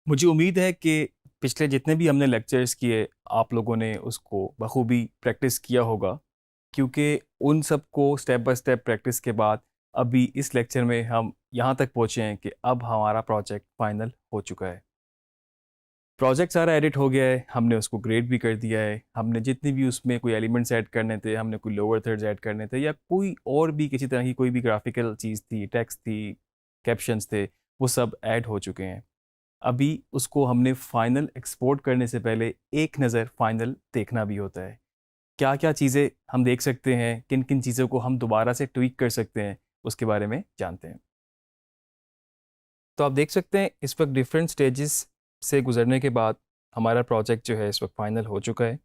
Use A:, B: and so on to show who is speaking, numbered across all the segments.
A: मुझे उम्मीद है कि पिछले जितने भी हमने लेक्चर्स किए आप लोगों ने उसको बखूबी प्रैक्टिस किया होगा, क्योंकि उन सब को स्टेप बाय स्टेप प्रैक्टिस के बाद अभी इस लेक्चर में हम यहाँ तक पहुँचे हैं कि अब हमारा प्रोजेक्ट फाइनल हो चुका है। प्रोजेक्ट सारा एडिट हो गया है, हमने उसको ग्रेड भी कर दिया है। हमने जितनी भी उसमें कोई एलिमेंट्स ऐड करने थे, हमने कोई लोअर थर्ड्स ऐड करने थे, या कोई और भी किसी तरह की कोई भी ग्राफिकल चीज़ थी, टेक्स्ट थी, कैप्शंस थे, वो सब ऐड हो चुके हैं। अभी उसको हमने फाइनल एक्सपोर्ट करने से पहले एक नज़र फाइनल देखना भी होता है। क्या क्या चीज़ें हम देख सकते हैं, किन किन चीज़ों को हम दोबारा से ट्वीक कर सकते हैं, उसके बारे में जानते हैं। तो आप देख सकते हैं इस वक्त डिफरेंट स्टेजेस से गुजरने के बाद हमारा प्रोजेक्ट जो है इस वक्त फाइनल हो चुका है।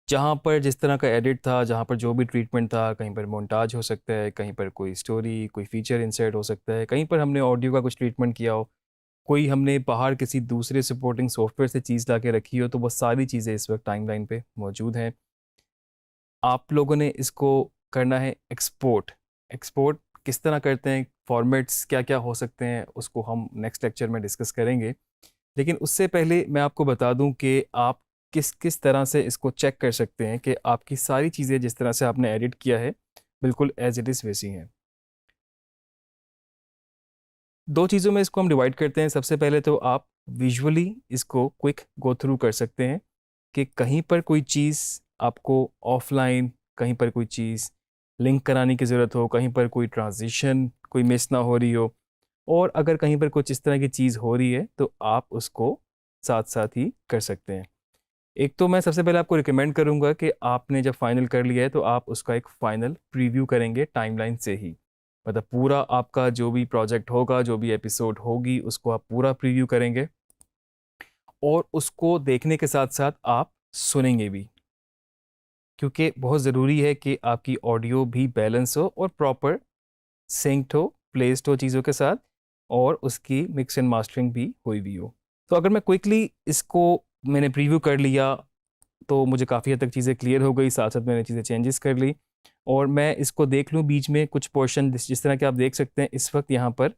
A: जहाँ पर जिस तरह का एडिट था, जहाँ पर जो भी ट्रीटमेंट था, कहीं पर मोन्टाज हो सकता है, कहीं पर कोई स्टोरी, कोई फीचर इंसर्ट हो सकता है, कहीं पर हमने ऑडियो का कुछ ट्रीटमेंट किया हो, कोई हमने बाहर किसी दूसरे सपोर्टिंग सॉफ्टवेयर से चीज़ ला के रखी हो, तो वो सारी चीज़ें इस वक्त टाइमलाइन पे मौजूद हैं। आप लोगों ने इसको करना है एक्सपोर्ट। एक्सपोर्ट किस तरह करते हैं, फॉर्मेट्स क्या क्या हो सकते हैं, उसको हम नेक्स्ट लेक्चर में डिस्कस करेंगे। लेकिन उससे पहले मैं आपको बता दूं कि आप किस किस तरह से इसको चेक कर सकते हैं कि आपकी सारी चीज़ें जिस तरह से आपने एडिट किया है बिल्कुल एज इट इज़ वैसी हैं। दो चीज़ों में इसको हम डिवाइड करते हैं। सबसे पहले तो आप विजुअली इसको क्विक गो थ्रू कर सकते हैं कि कहीं पर कोई चीज़ आपको ऑफलाइन, कहीं पर कोई चीज़ लिंक कराने की ज़रूरत हो, कहीं पर कोई ट्रांजिशन कोई मिस ना हो रही हो, और अगर कहीं पर कुछ इस तरह की चीज़ हो रही है तो आप उसको साथ साथ ही कर सकते हैं। एक तो मैं सबसे पहले आपको रिकमेंड करूंगा कि आपने जब फाइनल कर लिया है तो आप उसका एक फाइनल प्रीव्यू करेंगे टाइमलाइन से ही। मतलब पूरा आपका जो भी प्रोजेक्ट होगा, जो भी एपिसोड होगी, उसको आप पूरा प्रीव्यू करेंगे और उसको देखने के साथ साथ आप सुनेंगे भी, क्योंकि बहुत ज़रूरी है कि आपकी ऑडियो भी बैलेंस हो और प्रॉपर सिंक्ड हो, प्लेस्ड हो चीज़ों के साथ, और उसकी मिक्स एंड मास्टरिंग भी हुई भी हो। तो अगर मैं क्विकली इसको मैंने प्रीव्यू कर लिया तो मुझे काफ़ी हद तक चीज़ें क्लियर हो गई, साथ साथ मैंने चीज़ें चेंजेस कर ली, और मैं इसको देख लूँ बीच में कुछ पोर्शन जिस तरह के आप देख सकते हैं इस वक्त यहाँ पर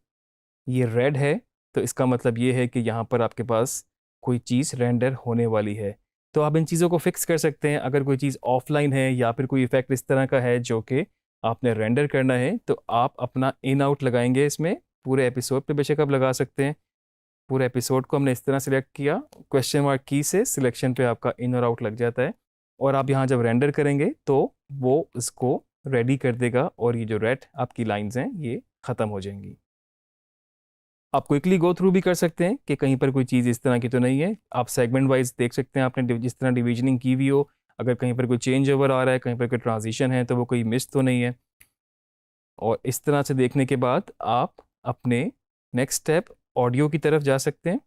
A: ये रेड है, तो इसका मतलब ये है कि यहाँ पर आपके पास कोई चीज़ रेंडर होने वाली है। तो आप इन चीज़ों को फिक्स कर सकते हैं। अगर कोई चीज़ ऑफलाइन है या फिर कोई इफेक्ट इस तरह का है जो कि आपने रेंडर करना है, तो आप अपना इन आउट लगाएंगे इसमें। पूरे एपिसोड पे बेशक आप लगा सकते हैं। पूरे एपिसोड को हमने इस तरह सिलेक्ट किया, क्वेश्चन मार्क की से सिलेक्शन पे आपका इन और आउट लग जाता है, और आप यहाँ जब रेंडर करेंगे तो वो इसको रेडी कर देगा और ये जो रेड आपकी लाइंस हैं ये ख़त्म हो जाएंगी। आप क्विकली गो थ्रू भी कर सकते हैं कि कहीं पर कोई चीज़ इस तरह की तो नहीं है। आप सेगमेंट वाइज देख सकते हैं, आपने जिस तरह डिविजनिंग की हुई हो, अगर कहीं पर कोई चेंज ओवर आ रहा है, कहीं पर कोई ट्रांजिशन है, तो वो कोई मिस तो नहीं है। और इस तरह से देखने के बाद आप अपने नेक्स्ट स्टेप ऑडियो की तरफ जा सकते हैं।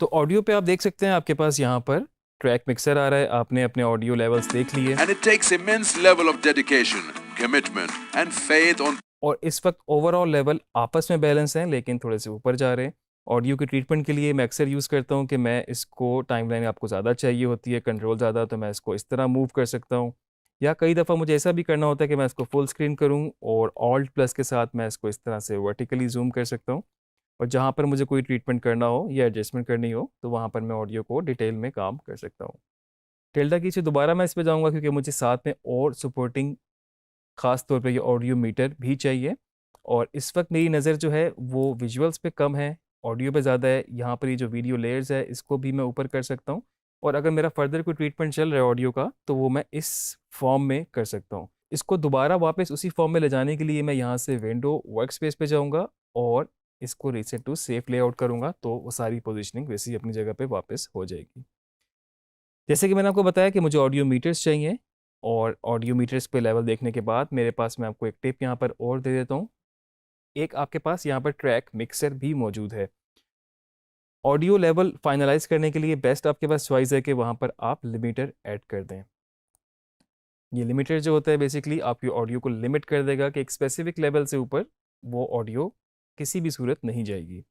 A: तो ऑडियो पे आप देख सकते हैं आपके पास यहाँ पर ट्रैक मिक्सर आ रहा है। आपने अपने ऑडियो लेवल्स देख लिए
B: And it takes immense level of dedication, commitment, and faith on
A: और इस वक्त ओवरऑल लेवल आपस में बैलेंस हैं, लेकिन थोड़े से ऊपर जा रहे हैं। ऑडियो के ट्रीटमेंट के लिए मैं अक्सर यूज़ करता हूँ कि मैं इसको टाइमलाइन आपको ज़्यादा चाहिए होती है, कंट्रोल ज़्यादा, तो मैं इसको इस तरह मूव कर सकता हूँ। या कई दफ़ा मुझे ऐसा भी करना होता है कि मैं इसको फुल स्क्रीन करूँ और ऑल्ट प्लस के साथ मैं इसको इस तरह से वर्टिकली जूम कर सकता हूँ। और जहाँ पर मुझे कोई ट्रीटमेंट करना हो या एडजस्टमेंट करनी हो तो वहाँ पर मैं ऑडियो को डिटेल में काम कर सकता हूँ। टिल्डा की से दोबारा मैं इस पे जाऊँगा क्योंकि मुझे साथ में और सपोर्टिंग ख़ास तौर पे ये ऑडियो मीटर भी चाहिए, और इस वक्त मेरी नज़र जो है वो विजुअल्स पे कम है, ऑडियो पे ज़्यादा है। यहाँ पर ये जो वीडियो लेयर्स है इसको भी मैं ऊपर कर सकता हूँ, और अगर मेरा फर्दर कोई ट्रीटमेंट चल रहा है ऑडियो का तो वो मैं इस फॉर्म में कर सकता हूँ। इसको दोबारा वापस उसी फॉर्म में ले जाने के लिए मैं यहाँ से विंडो वर्क स्पेस पे जाऊँगा और इसको रीसेट टू सेफ लेआउट करूँगा, तो वो सारी पोजीशनिंग वैसी अपनी जगह पे वापस हो जाएगी। जैसे कि मैंने आपको बताया कि मुझे ऑडियो मीटर्स चाहिए, और ऑडियो मीटर्स पे लेवल देखने के बाद मेरे पास, मैं आपको एक टिप यहाँ पर और दे देता हूँ, एक आपके पास यहाँ पर ट्रैक मिक्सर भी मौजूद है। ऑडियो लेवल फाइनलाइज करने के लिए बेस्ट आपके पास चॉइस है कि वहाँ पर आप लिमिटर ऐड कर दें। ये लिमिटर जो होता है बेसिकली आपकी ऑडियो को लिमिट कर देगा कि एक स्पेसिफिक लेवल से ऊपर वो ऑडियो किसी भी सूरत नहीं जाएगी।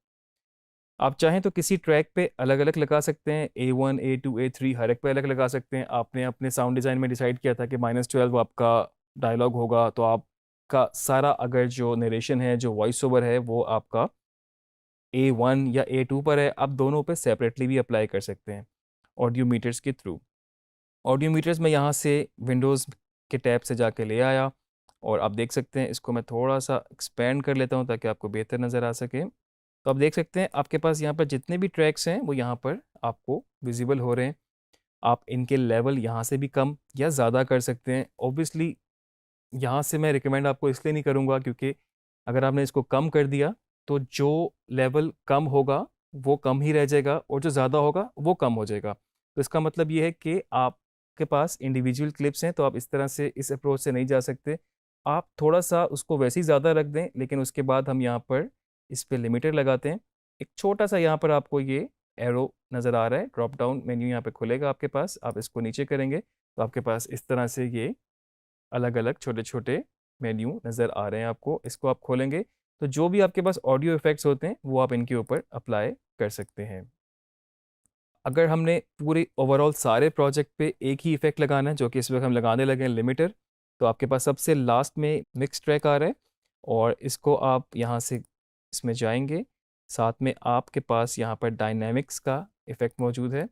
A: आप चाहें तो किसी ट्रैक पे अलग अलग लगा सकते हैं, A1 A2 A3 हर एक पे अलग लगा सकते हैं। आपने अपने साउंड डिज़ाइन में डिसाइड किया था कि -12 आपका डायलॉग होगा, तो आपका सारा अगर जो नरेशन है, जो वॉइस ओवर है, वो आपका A1 या A2 पर है, आप दोनों पे सेपरेटली भी अप्लाई कर सकते हैं ऑडियो मीटर्स के थ्रू। ऑडियो मीटर्स मैं यहाँ से विंडोज़ के टैब से जाके ले आया और आप देख सकते हैं, इसको मैं थोड़ा सा एक्सपेंड कर लेता हूँ ताकि आपको बेहतर नज़र आ सके। तो आप देख सकते हैं आपके पास यहाँ पर जितने भी ट्रैक्स हैं वो यहाँ पर आपको विजिबल हो रहे हैं। आप इनके लेवल यहाँ से भी कम या ज़्यादा कर सकते हैं। ऑब्वियसली यहाँ से मैं रिकमेंड आपको इसलिए नहीं करूँगा क्योंकि अगर आपने इसको कम कर दिया तो जो लेवल कम होगा वो कम ही रह जाएगा और जो ज़्यादा होगा वो कम हो जाएगा। तो इसका मतलब ये है कि आपके पास इंडिविजुअल क्लिप्स हैं तो आप इस तरह से इस अप्रोच से नहीं जा सकते। आप थोड़ा सा उसको वैसे ही ज़्यादा रख दें, लेकिन उसके बाद हम यहाँ पर इस पे लिमिटर लगाते हैं। एक छोटा सा यहाँ पर आपको ये एरो नज़र आ रहा है, ड्रॉप डाउन मेन्यू यहाँ पे खुलेगा आपके पास। आप इसको नीचे करेंगे तो आपके पास इस तरह से ये अलग-अलग छोटे-छोटे मेन्यू नज़र आ रहे हैं आपको। इसको आप खोलेंगे तो जो भी आपके पास ऑडियो इफ़ेक्ट्स होते हैं वो आप इनके ऊपर अप्लाई कर सकते हैं। अगर हमने पूरे ओवरऑल सारे प्रोजेक्ट पे एक ही इफ़ेक्ट लगाना है, जो कि इस वक्त हम लगाने लगे हैं लिमिटर, तो आपके पास सबसे लास्ट में मिक्स ट्रैक आ रहा है और इसको आप यहाँ से इसमें जाएंगे। साथ में आपके पास यहाँ पर डायनामिक्स का इफ़ेक्ट मौजूद है।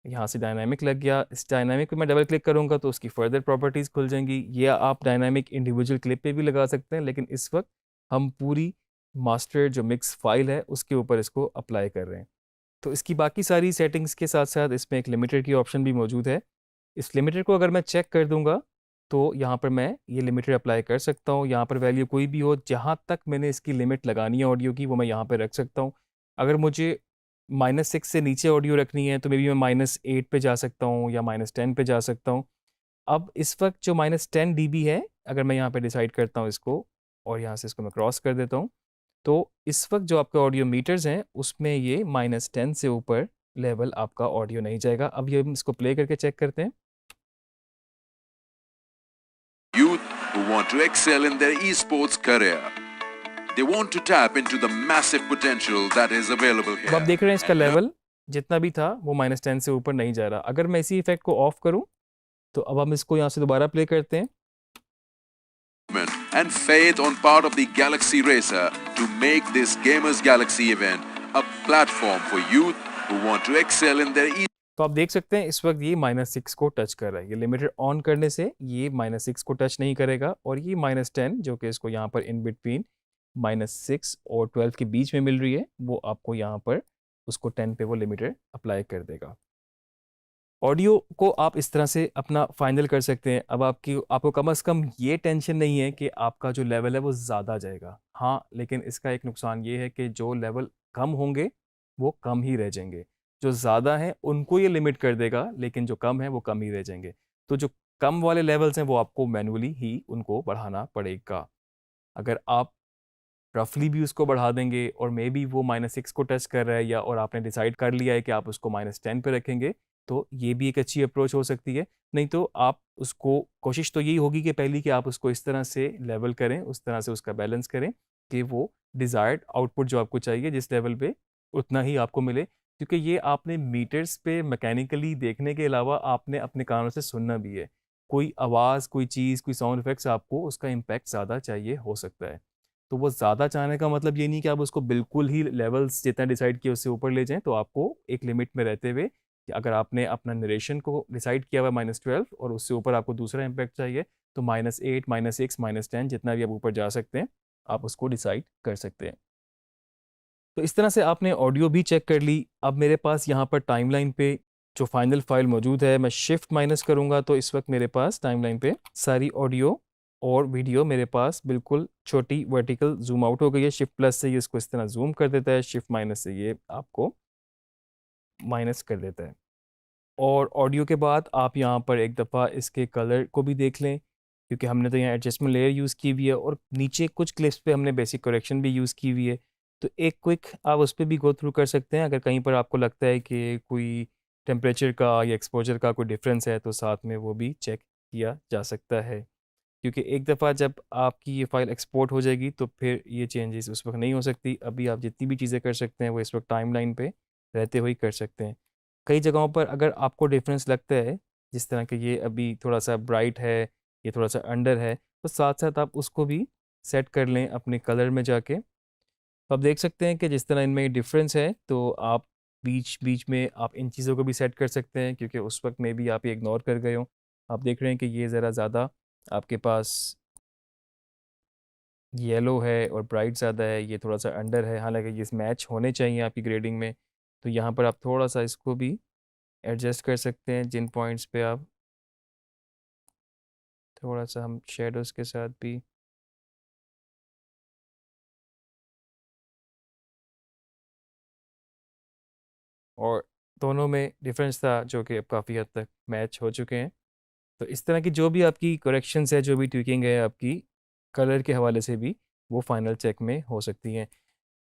A: यहाँ से डायनामिक लग गया। इस डायनामिक पे मैं डबल क्लिक करूँगा तो उसकी फर्दर प्रॉपर्टीज़ खुल जाएंगी। ये आप डायनामिक इंडिविजुअल क्लिप पे भी लगा सकते हैं, लेकिन इस वक्त हम पूरी मास्टर जो मिक्स फाइल है उसके ऊपर इसको अप्लाई कर रहे हैं। तो इसकी बाकी सारी सेटिंग्स के साथ साथ इसमें एक लिमिटर की ऑप्शन भी मौजूद है। इस लिमिटर को अगर मैं चेक कर दूंगा तो यहाँ पर मैं ये लिमिटर अप्लाई कर सकता हूँ। यहाँ पर वैल्यू कोई भी हो, जहाँ तक मैंने इसकी लिमिट लगानी है ऑडियो की वो मैं यहाँ पर रख सकता हूँ। अगर मुझे -6 से नीचे ऑडियो रखनी है तो मे बी मैं -8 पे जा सकता हूँ या -10 पे जा सकता हूँ। अब इस वक्त जो -10 dB है, अगर मैं यहाँ पे डिसाइड करता हूँ इसको और यहाँ से इसको मैं क्रॉस कर देता हूँ, तो इस वक्त जो आपके ऑडियो मीटर्स हैं उसमें ये -10 से ऊपर लेवल आपका ऑडियो नहीं जाएगा। अब ये हम इसको प्ले करके चेक करते हैं।
B: Youth who want to excel in their esports career. They want to tap into the massive potential that is available
A: अब आप
B: here.
A: देख रहे हैं इसका
B: And
A: लेवल जितना भी था वो -10 से ऊपर नहीं जा रहा। अगर मैं इसी इफेक्ट को ऑफ करूँ तो अब हम इसको यहाँ से दोबारा प्ले करते हैं।
B: and faith on part of the Galaxy Racer to make this Gamers Galaxy event a platform for youth who want to excel in their
A: तो आप देख सकते हैं इस वक्त ये -6 को टच कर रहा है। ये लिमिटर ऑन करने से ये -6 को टच नहीं करेगा और ये -10 जो कि इसको यहाँ पर इन बिटवीन -6 और 12 के बीच में मिल रही है, वो आपको यहाँ पर उसको 10 पे वो लिमिटर अप्लाई कर देगा। ऑडियो को आप इस तरह से अपना फाइनल कर सकते हैं। अब आपको कम से कम ये टेंशन नहीं है कि आपका जो लेवल है वो ज़्यादा जाएगा। हाँ, लेकिन इसका एक नुकसान ये है कि जो लेवल कम होंगे वो कम ही रह जाएंगे। जो ज़्यादा हैं उनको ये लिमिट कर देगा, लेकिन जो कम है वो कम ही रह जाएंगे। तो जो कम वाले लेवल्स हैं वो आपको मैनुअली ही उनको बढ़ाना पड़ेगा। अगर आप रफली भी उसको बढ़ा देंगे और मे बी वो -6 को टच कर रहा है या और आपने डिसाइड कर लिया है कि आप उसको -10 पे रखेंगे, तो ये भी एक अच्छी अप्रोच हो सकती है। नहीं तो आप उसको कोशिश तो यही होगी कि पहली कि आप उसको इस तरह से लेवल करें, उस तरह से उसका बैलेंस करें कि वो डिज़ायर्ड आउटपुट जो आपको चाहिए जिस लेवल पे, उतना ही आपको मिले। क्योंकि ये आपने मीटर्स पे मैकेनिकली देखने के अलावा आपने अपने कानों से सुनना भी है। कोई आवाज़, कोई चीज़, कोई साउंड इफ़ेक्ट्स आपको उसका इम्पैक्ट ज़्यादा चाहिए हो सकता है। तो वो ज़्यादा चाहने का मतलब ये नहीं कि आप उसको बिल्कुल ही लेवल्स जितना डिसाइड किया उससे ऊपर ले जाएँ, तो आपको एक लिमिट में रहते हुए कि अगर आपने अपना नरेशन को डिसाइड किया हुआ है -12 और उससे ऊपर आपको दूसरा इम्पैक्ट चाहिए, तो -8, -6, -10 जितना भी आप ऊपर जा सकते हैं, आप उसको डिसाइड कर सकते हैं। तो इस तरह से आपने ऑडियो भी चेक कर ली। अब मेरे पास यहाँ पर टाइमलाइन पे जो फाइनल फाइल मौजूद है, मैं शिफ्ट माइनस करूँगा तो इस वक्त मेरे पास टाइमलाइन पे सारी ऑडियो और वीडियो मेरे पास बिल्कुल छोटी वर्टिकल ज़ूम आउट हो गई है। शिफ्ट प्लस से ये इसको इस तरह ज़ूम कर देता है, शिफ्ट माइनस से ये आपको माइनस कर देता है। और ऑडियो के बाद आप यहाँ पर एक दफ़ा इसके कलर को भी देख लें, क्योंकि हमने तो यहाँ एडजस्टमेंट लेयर यूज़ की हुई है और नीचे कुछ क्लिप्स पे हमने बेसिक करेक्शन भी यूज़ की हुई है। तो एक क्विक आप उस पे भी गो थ्रू कर सकते हैं। अगर कहीं पर आपको लगता है कि कोई टेम्परेचर का या एक्सपोजर का कोई डिफरेंस है तो साथ में वो भी चेक किया जा सकता है। क्योंकि एक दफ़ा जब आपकी ये फ़ाइल एक्सपोर्ट हो जाएगी तो फिर ये चेंजेस उस वक्त नहीं हो सकती। अभी आप जितनी भी चीज़ें कर सकते हैं वो इस वक्त टाइमलाइन पे रहते हुए ही कर सकते हैं। कई जगहों पर अगर आपको डिफरेंस लगता है, जिस तरह के ये अभी थोड़ा-सा ब्राइट है, ये थोड़ा-सा अंडर है, तो साथ-साथ आप उसको भी सेट कर लें अपने कलर में जाके। तो आप देख सकते हैं कि जिस तरह इनमें डिफरेंस है, तो आप बीच बीच में आप इन चीज़ों को भी सेट कर सकते हैं, क्योंकि उस वक्त में भी आप ये इग्नोर कर गए हो। आप देख रहे हैं कि ये ज़रा ज़्यादा आपके पास येलो है और ब्राइट ज़्यादा है, ये थोड़ा सा अंडर है, हालांकि ये मैच होने चाहिए आपकी ग्रेडिंग में। तो यहाँ पर आप थोड़ा सा इसको भी एडजस्ट कर सकते हैं, जिन पॉइंट्स पे आप थोड़ा सा हम शेडोज़ के साथ भी और दोनों में डिफरेंस था जो कि अब काफ़ी हद तक मैच हो चुके हैं। तो इस तरह की जो भी आपकी करेक्शंस है, जो भी ट्विकिंग है आपकी कलर के हवाले से भी, वो फाइनल चेक में हो सकती हैं।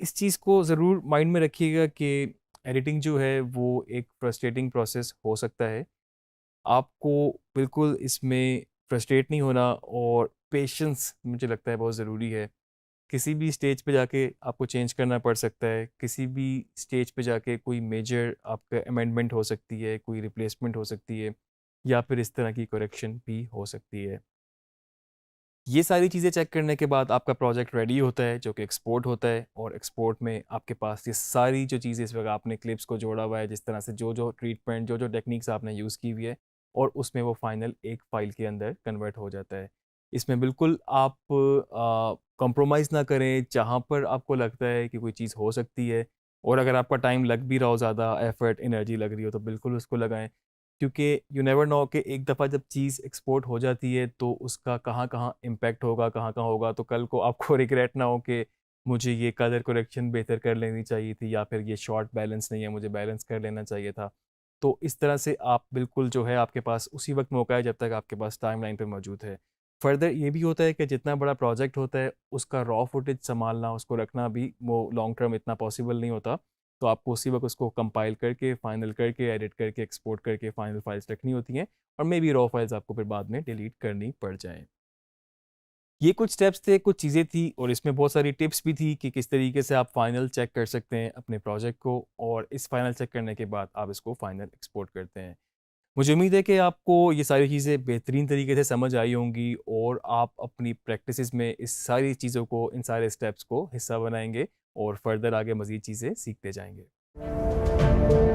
A: इस चीज़ को ज़रूर माइंड में रखिएगा कि एडिटिंग जो है वो एक फ्रस्ट्रेटिंग प्रोसेस हो सकता है। आपको बिल्कुल इसमें फ्रस्ट्रेट नहीं होना, और पेशेंस मुझे लगता है बहुत ज़रूरी है। किसी भी स्टेज पे जाके आपको चेंज करना पड़ सकता है, किसी भी स्टेज पे जाके कोई मेजर आपका अमेंडमेंट हो सकती है, कोई रिप्लेसमेंट हो सकती है, या फिर इस तरह की करेक्शन भी हो सकती है। ये सारी चीज़ें चेक करने के बाद आपका प्रोजेक्ट रेडी होता है, जो कि एक्सपोर्ट होता है, और एक्सपोर्ट में आपके पास ये सारी जो चीज़ें, इस वक्त आपने क्लिप्स को जोड़ा हुआ है, जिस तरह से जो जो ट्रीटमेंट, जो जो टेक्निक्स आपने यूज़ की हुई है, और उसमें वो फाइनल एक फ़ाइल के अंदर कन्वर्ट हो जाता है। इसमें बिल्कुल आप कॉम्प्रोमाइज़ ना करें, जहाँ पर आपको लगता है कि कोई चीज़ हो सकती है, और अगर आपका टाइम लग भी रहा हो, ज़्यादा एफर्ट एनर्जी लग रही हो, तो बिल्कुल उसको लगाएं, क्योंकि यू नेवर नो कि एक दफ़ा जब चीज़ एक्सपोर्ट हो जाती है तो उसका कहाँ-कहाँ इम्पैक्ट होगा, कहाँ-कहाँ होगा, तो कल को आपको रिग्रेट ना हो कि मुझे ये कलर करेक्शन बेहतर कर लेनी चाहिए थी, या फिर ये शॉट बैलेंस नहीं है, मुझे बैलेंस कर लेना चाहिए था। तो इस तरह से आप बिल्कुल जो है, आपके पास उसी वक्त मौका है जब तक आपके पास टाइमलाइन पे मौजूद है। फर्दर ये भी होता है कि जितना बड़ा प्रोजेक्ट होता है, उसका रॉ फुटेज सँभालना, उसको रखना भी वो लॉन्ग टर्म इतना पॉसिबल नहीं होता। तो आपको उसी वक्त उसको कंपाइल करके, फाइनल करके, एडिट करके, एक्सपोर्ट करके फाइनल फाइल्स रखनी होती हैं, और मे बी रॉ फाइल्स आपको फिर बाद में डिलीट करनी पड़ जाएँ। ये कुछ स्टेप्स थे, कुछ चीज़ें थी, और इसमें बहुत सारी टिप्स भी थी कि किस तरीके से आप फाइनल चेक कर सकते हैं अपने प्रोजेक्ट को, और इस फाइनल चेक करने के बाद आप इसको फाइनल एक्सपोर्ट करते हैं। मुझे उम्मीद है कि आपको ये सारी चीज़ें बेहतरीन तरीके से समझ आई होंगी, और आप अपनी प्रैक्टिसेस में इस सारी चीज़ों को, इन सारे स्टेप्स को हिस्सा बनाएँगे, और फर्दर आगे मज़ीद चीज़ें सीखते जाएँगे।